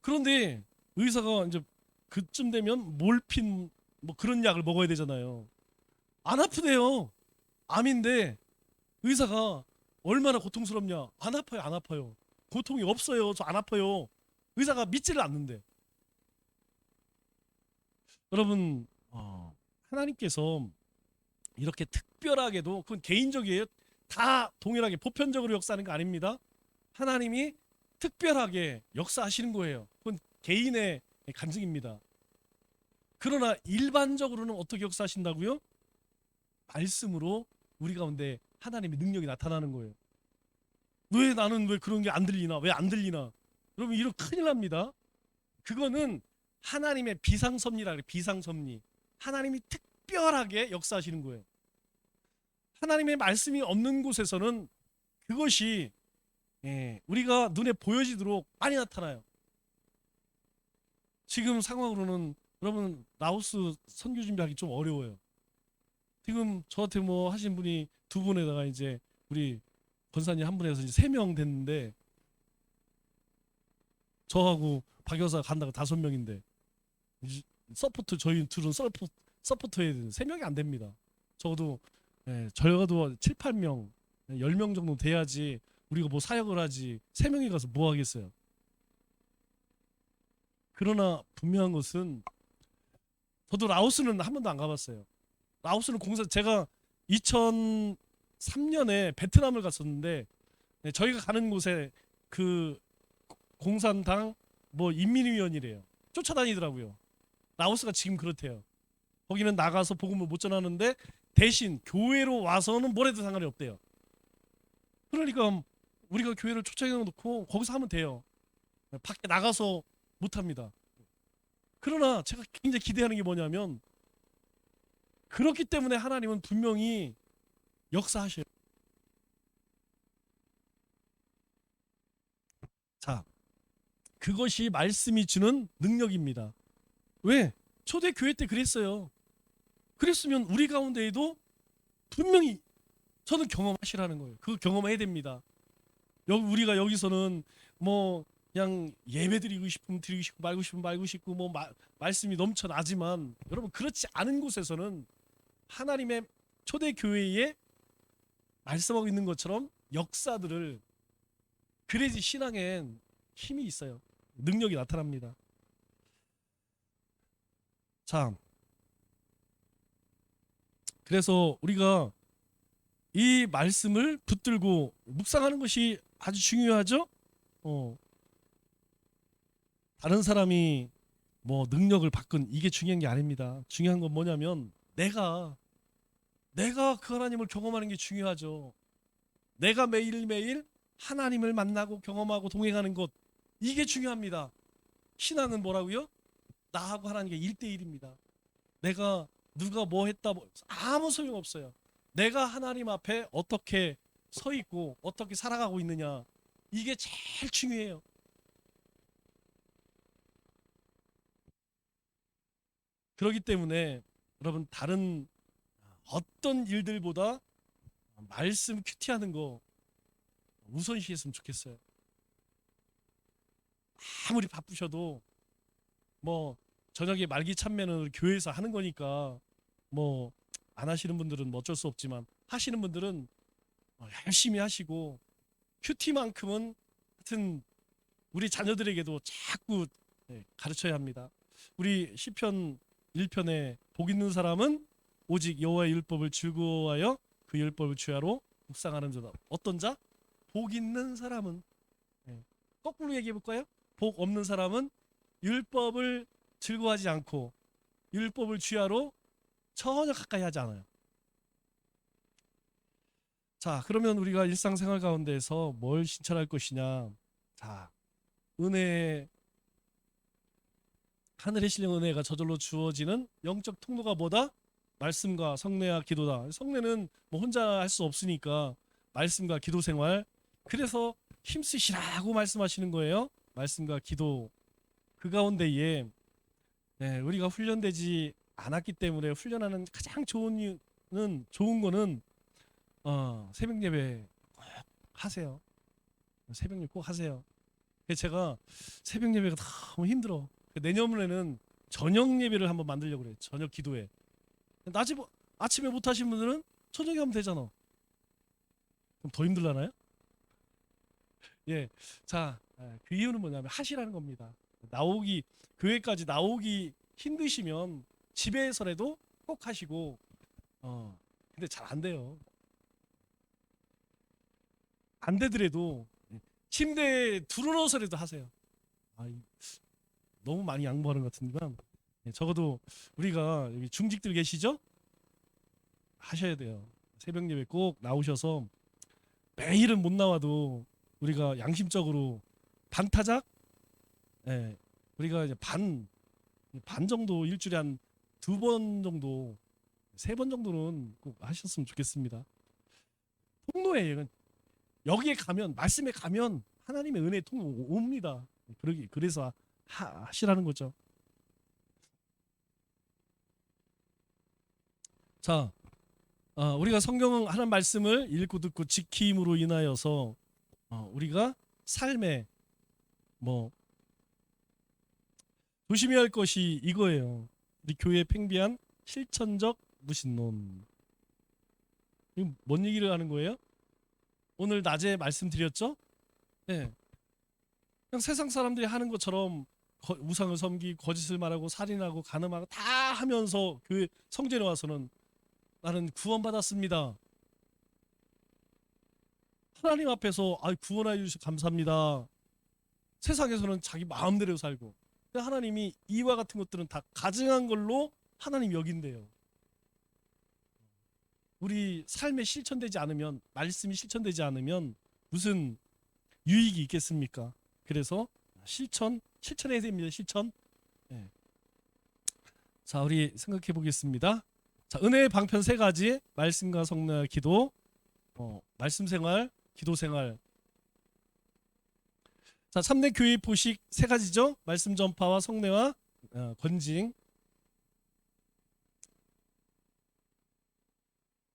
그런데 의사가 이제 그쯤 되면 몰핀 뭐 그런 약을 먹어야 되잖아요. 안 아프대요. 암인데 의사가 얼마나 고통스럽냐. 안 아파요, 안 아파요. 고통이 없어요. 저 안 아파요. 의사가 믿지를 않는데. 여러분, 하나님께서 이렇게 특별하게도, 그건 개인적이에요. 다 동일하게 보편적으로 역사하는 거 아닙니다. 하나님이 특별하게 역사하시는 거예요. 그건 개인의 간증입니다. 그러나 일반적으로는 어떻게 역사하신다고요? 말씀으로 우리 가운데 하나님의 능력이 나타나는 거예요. 왜 나는 왜 그런 게 안 들리나? 왜 안 들리나? 여러분 이런 큰일 납니다. 그거는 하나님의 비상섭리라 그래요. 비상섭리. 하나님이 특별하게 역사하시는 거예요. 하나님의 말씀이 없는 곳에서는 그것이 우리가 눈에 보여지도록 많이 나타나요. 지금 상황으로는 여러분 라오스 선교 준비하기 좀 어려워요. 지금 저한테 뭐 하신 분이 두 분에다가 이제 우리 권사님 한 분에서 이제 3명 됐는데 저하고 박 여사 간다고 5명인데 서포트 저희 둘은 서포트 해야 되는 3명이 안 됩니다. 적어도 적어도 7, 8명 10명 정도 돼야지 우리가 뭐 사역을 하지 3명이 가서 뭐 하겠어요. 그러나 분명한 것은 저도 라오스는 한 번도 안 가봤어요. 라오스는 제가 2003년에 베트남을 갔었는데 저희가 가는 곳에 그 공산당 뭐 인민위원이래요. 쫓아다니더라고요. 라오스가 지금 그렇대요. 거기는 나가서 복음을 못 전하는데 대신 교회로 와서는 뭘 해도 상관이 없대요. 그러니까 우리가 교회를 초청해 놓고 거기서 하면 돼요. 밖에 나가서 못 합니다. 그러나 제가 굉장히 기대하는 게 뭐냐면 그렇기 때문에 하나님은 분명히 역사하셔요. 자, 그것이 말씀이 주는 능력입니다. 왜? 초대교회 때 그랬어요. 그랬으면 우리 가운데에도 분명히 저는 경험하시라는 거예요. 그거 경험해야 됩니다. 우리가 여기서는 뭐 그냥 예배 드리고 싶으면 드리고 싶고 말고 싶으면 말고 싶고 뭐 말씀이 넘쳐나지만 여러분 그렇지 않은 곳에서는 하나님의 초대교회에 말씀하고 있는 것처럼 역사들을 그래야지 신앙엔 힘이 있어요. 능력이 나타납니다. 자, 그래서 우리가 이 말씀을 붙들고 묵상하는 것이 아주 중요하죠. 다른 사람이 뭐 능력을 바꾼 이게 중요한 게 아닙니다. 중요한 건 뭐냐면 내가 그 하나님을 경험하는 게 중요하죠. 내가 매일매일 하나님을 만나고 경험하고 동행하는 것 이게 중요합니다. 신앙은 뭐라고요? 나하고 하나님께 1대1입니다. 내가 누가 뭐 했다 아무 소용없어요. 내가 하나님 앞에 어떻게 서 있고 어떻게 살아가고 있느냐 이게 제일 중요해요. 그렇기 때문에 여러분 다른 어떤 일들보다 말씀 큐티하는 거 우선시했으면 좋겠어요. 아무리 바쁘셔도 뭐 저녁에 말기 참배는 교회에서 하는 거니까 뭐 안 하시는 분들은 뭐 어쩔 수 없지만 하시는 분들은 열심히 하시고 큐티만큼은 하여튼 우리 자녀들에게도 자꾸 가르쳐야 합니다. 우리 시편 1편에 복 있는 사람은 오직 여호와의 율법을 즐거워하여 그 율법을 주야로 묵상하는 자다. 어떤 자? 복 있는 사람은 거꾸로 얘기해 볼까요? 복 없는 사람은 율법을 즐거워하지 않고 율법을 주야로 전혀 가까이 하지 않아요. 자, 그러면 우리가 일상생활 가운데서 뭘 실천할 것이냐? 자, 은혜, 하늘의 신령 은혜가 저절로 주어지는 영적 통로가 뭐다? 말씀과 성례와 기도다. 성례는 뭐 혼자 할 수 없으니까 말씀과 기도 생활. 그래서 힘쓰시라고 말씀하시는 거예요. 말씀과 기도. 그 가운데에 우리가 훈련되지 않았기 때문에 훈련하는 가장 좋은 거는 새벽 예배 꼭 하세요. 새벽 예배 꼭 하세요. 그래서 제가 새벽 예배가 너무 힘들어. 내년에는 저녁 예배를 한번 만들려고 그래. 저녁 기도회. 아침에 못 하신 분들은 저녁에 하면 되잖아. 그럼 더 힘들라나요? 예. 자, 그 이유는 뭐냐면 하시라는 겁니다. 교회까지 나오기 힘드시면 집에서라도 꼭 하시고 근데 잘 안 돼요. 안 되더라도 침대에 들어놓아서라도 하세요. 아, 너무 많이 양보하는 것 같은데만 적어도 우리가 여기 중직들 계시죠? 하셔야 돼요. 새벽 예배 꼭 나오셔서 매일은 못 나와도 우리가 양심적으로 반타작, 우리가 이제 반 정도 일주일에 한 2번 정도, 3번 정도는 꼭 하셨으면 좋겠습니다. 통로에 여기에 가면 말씀에 가면 하나님의 은혜 통로 옵니다. 그래서 하시라는 거죠. 자, 우리가 성경 하는 말씀을 읽고 듣고 지킴으로 인하여서 우리가 삶에 뭐 조심해야 할 것이 이거예요. 우리 교회 팽배한 실천적 무신론. 이거 뭔 얘기를 하는 거예요? 오늘 낮에 말씀드렸죠? 네. 그냥 세상 사람들이 하는 것처럼 우상을 섬기고 거짓을 말하고 살인하고 간음하고 다 하면서 그 성전에 와서는 나는 구원받았습니다. 하나님 앞에서 구원해 주셔서 감사합니다. 세상에서는 자기 마음대로 살고 하나님이 이와 같은 것들은 다 가증한 걸로 하나님 여긴대요. 우리 삶에 실천되지 않으면 말씀이 실천되지 않으면 무슨 유익이 있겠습니까? 그래서 실천해야 됩니다. 실천. 네. 자, 우리 생각해 보겠습니다. 자, 은혜의 방편 3가지. 말씀과 성례와 기도. 말씀 생활, 기도 생활. 자, 3대 교회 포식 3가지죠. 말씀 전파와 성례와 건징.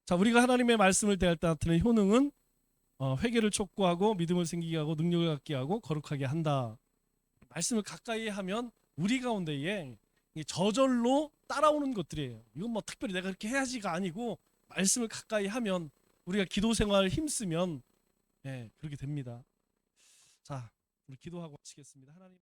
자, 우리가 하나님의 말씀을 대할 때 나타나는 효능은 회개를 촉구하고 믿음을 생기게 하고 능력을 갖게 하고 거룩하게 한다. 말씀을 가까이 하면 우리 가운데에 저절로 따라오는 것들이에요. 이건 뭐 특별히 내가 그렇게 해야지가 아니고 말씀을 가까이 하면 우리가 기도 생활 힘쓰면 그렇게 됩니다. 자, 우리 기도하고 마치겠습니다. 하나님.